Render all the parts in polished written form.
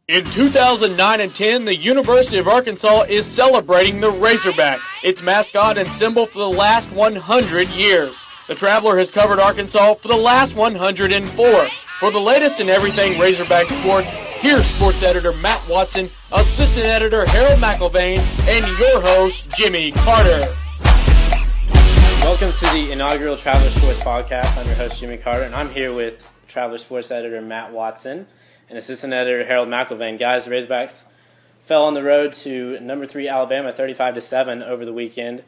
In 2009 and 10, the University of Arkansas is celebrating the Razorback, its mascot and symbol for the last 100 years. The Traveler has covered Arkansas for the last 104. For the latest in everything Razorback sports, here's sports editor Matt Watson, assistant editor Harold McIlvain, and your host, Jimmy Carter. Welcome to the inaugural Traveler Sports Podcast. I'm your host, Jimmy Carter, and I'm here with Traveler Sports editor Matt Watson and assistant editor Harold McIlvain. Guys, the Razorbacks fell on the road to number 3 Alabama 35-7 over the weekend.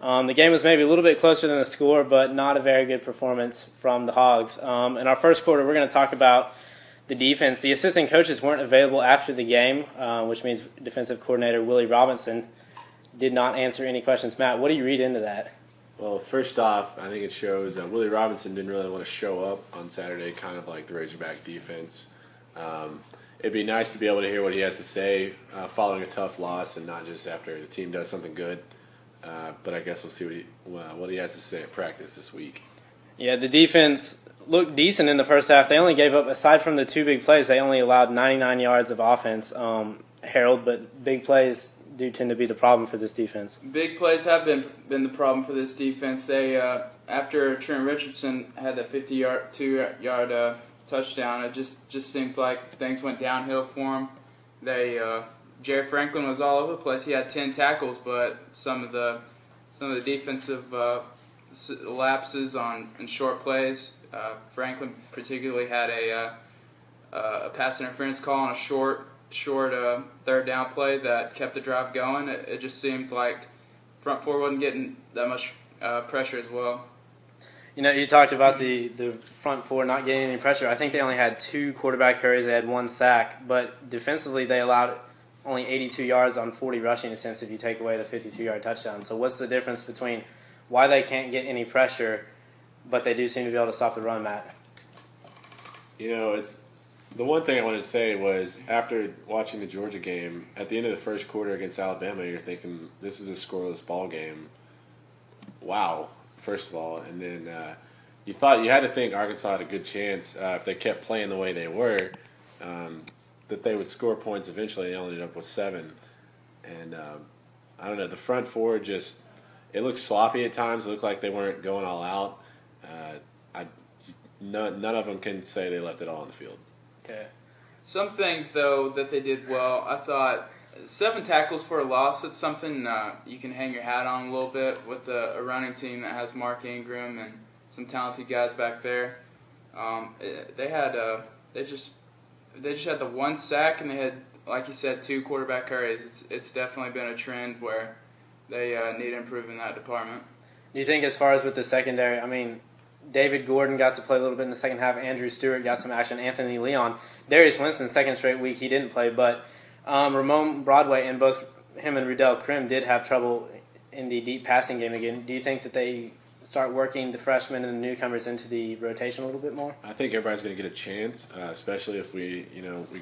The game was maybe a little bit closer than the score, but not a very good performance from the Hogs. In our first quarter, we're going to talk about the defense. The assistant coaches weren't available after the game, which means defensive coordinator Willie Robinson did not answer any questions. Matt, what do you read into that? Well, first off, I think it shows that Willie Robinson didn't really want to show up on Saturday, kind of like the Razorback defense. It'd be nice to be able to hear what he has to say following a tough loss and not just after the team does something good. But I guess we'll see what he has to say at practice this week. Yeah, the defense looked decent in the first half. They only gave up, aside from the 2 big plays, they only allowed 99 yards of offense, Harold, but big plays do tend to be the problem for this defense. Big plays have been the problem for this defense. They after Trent Richardson had that 2-yard touchdown, it just seemed like things went downhill for him. Jerry Franklin was all over the place. He had 10 tackles, but some of the defensive lapses on short plays. Franklin particularly had a pass interference call on a short third down play that kept the drive going. It just seemed like front four wasn't getting that much pressure as well. You know, you talked about the front four not getting any pressure. I think they only had 2 quarterback carries. They had 1 sack, but defensively they allowed only 82 yards on 40 rushing attempts if you take away the 52-yard touchdown. So what's the difference between why they can't get any pressure, but they do seem to be able to stop the run, Matt? You know, it's the one thing I wanted to say was after watching the Georgia game, at the end of the first quarter against Alabama, you're thinking, this is a scoreless ball game. Wow, first of all. And then you had to think Arkansas had a good chance if they kept playing the way they were, that they would score points eventually. They only ended up with 7. And I don't know, the front four just, it looked sloppy at times. It looked like they weren't going all out. None of them can say they left it all on the field. Okay. Some things, though, that they did well, I thought 7 tackles for a loss, that's something you can hang your hat on a little bit with a running team that has Mark Ingram and some talented guys back there. They just had the 1 sack, and they had, like you said, 2 quarterback carries. It's definitely been a trend where they need to improve in that department. Do you think as far as with the secondary, I mean, David Gordon got to play a little bit in the second half. Andrew Stewart got some action. Anthony Leon. Darius Winston, second straight week, he didn't play. But Ramon Broadway and both him and Rudell Krim did have trouble in the deep passing game again. Do you think that they start working the freshmen and the newcomers into the rotation a little bit more? I think everybody's going to get a chance, especially if we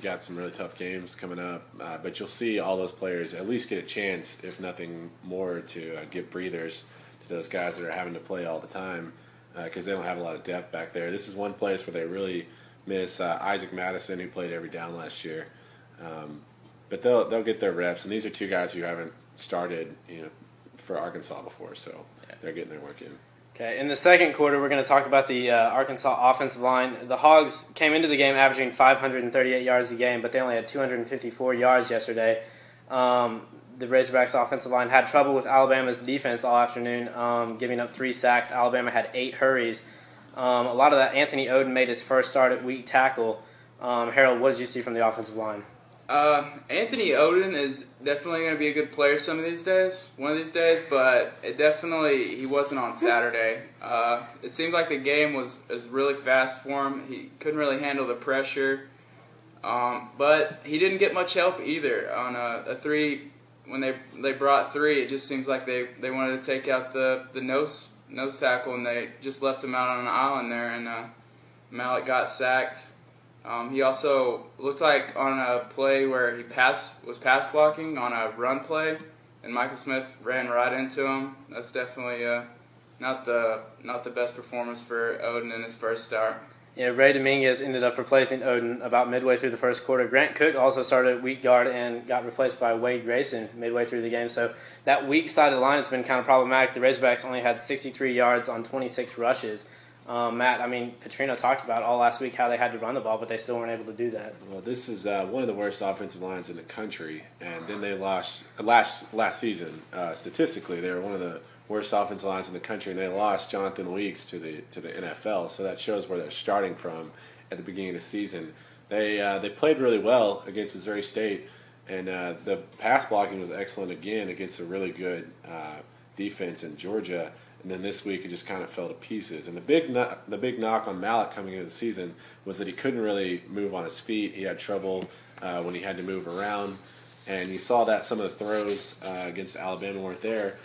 got some really tough games coming up. But you'll see all those players at least get a chance, if nothing more, to give breathers to those guys that are having to play all the time. Because they don't have a lot of depth back there. This is one place where they really miss Isaac Madison, who played every down last year. But they'll get their reps, and these are 2 guys who haven't started for Arkansas before, so they're getting their work in. Okay, in the second quarter, we're going to talk about the Arkansas offensive line. The Hogs came into the game averaging 538 yards a game, but they only had 254 yards yesterday. The Razorbacks offensive line had trouble with Alabama's defense all afternoon, giving up 3 sacks. Alabama had 8 hurries. A lot of that, Anthony Oden made his first start at weak tackle. Harold, what did you see from the offensive line? Anthony Oden is definitely going to be a good player one of these days, but he wasn't on Saturday. It seemed like the game was really fast for him. He couldn't really handle the pressure, but he didn't get much help either on a 3. When they brought 3, it just seems like they wanted to take out the nose tackle, and they just left him out on an island there, and Mallett got sacked. He also looked like on a play where he was pass blocking on a run play, and Michael Smith ran right into him. That's definitely not the best performance for Oden in his first start. Yeah, Ray Dominguez ended up replacing Odin about midway through the first quarter. Grant Cook also started at weak guard and got replaced by Wade Grayson midway through the game. So that weak side of the line has been kind of problematic. The Razorbacks only had 63 yards on 26 rushes. Matt, I mean, Petrino talked about all last week how they had to run the ball, but they still weren't able to do that. Well, this is one of the worst offensive lines in the country, and then they lost last season. Statistically, they were one of the worst offensive lines in the country, and they lost Jonathan Weeks to the NFL. So that shows where they're starting from at the beginning of the season. They played really well against Missouri State, and the pass blocking was excellent again against a really good defense in Georgia. And then this week it just kind of fell to pieces. And the big knock on Mallett coming into the season was that he couldn't really move on his feet. He had trouble when he had to move around, and you saw that some of the throws against Alabama weren't there.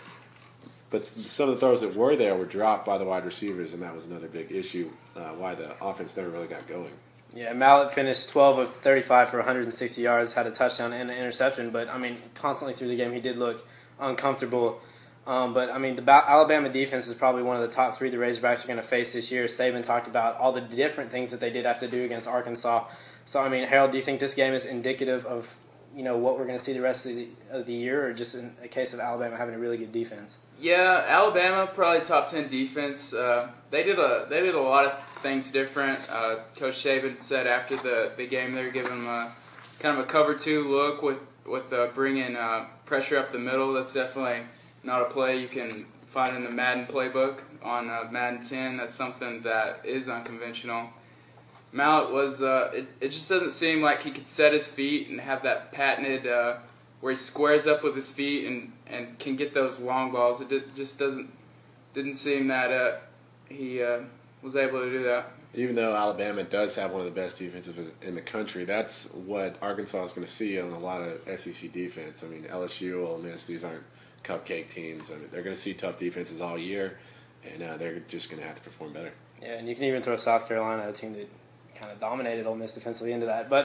But some of the throws that were there were dropped by the wide receivers, and that was another big issue why the offense never really got going. Yeah, Mallett finished 12 of 35 for 160 yards, had a touchdown and an interception. But, I mean, constantly through the game he did look uncomfortable. But, I mean, the Alabama defense is probably one of the top three the Razorbacks are going to face this year. Saban talked about all the different things that they did have to do against Arkansas. So, I mean, Harold, do you think this game is indicative of, what we're going to see the rest of the year, or just in a case of Alabama having a really good defense? Yeah, Alabama probably top 10 defense. They did a lot of things different. Coach Saban said after the game they were giving them a kind of a cover 2 look with bringing pressure up the middle. That's definitely not a play you can find in the Madden playbook on Madden 10. That's something that is unconventional. Mallett was it just doesn't seem like he could set his feet and have that patented where he squares up with his feet and can get those long balls. It just didn't seem that he was able to do that. Even though Alabama does have one of the best defenses in the country, that's what Arkansas is going to see on a lot of SEC defense. I mean, LSU, Ole Miss, these aren't cupcake teams. I mean, they're going to see tough defenses all year, and they're just going to have to perform better. Yeah, and you can even throw South Carolina, a team that kind of dominated Ole Miss defensively, into that. But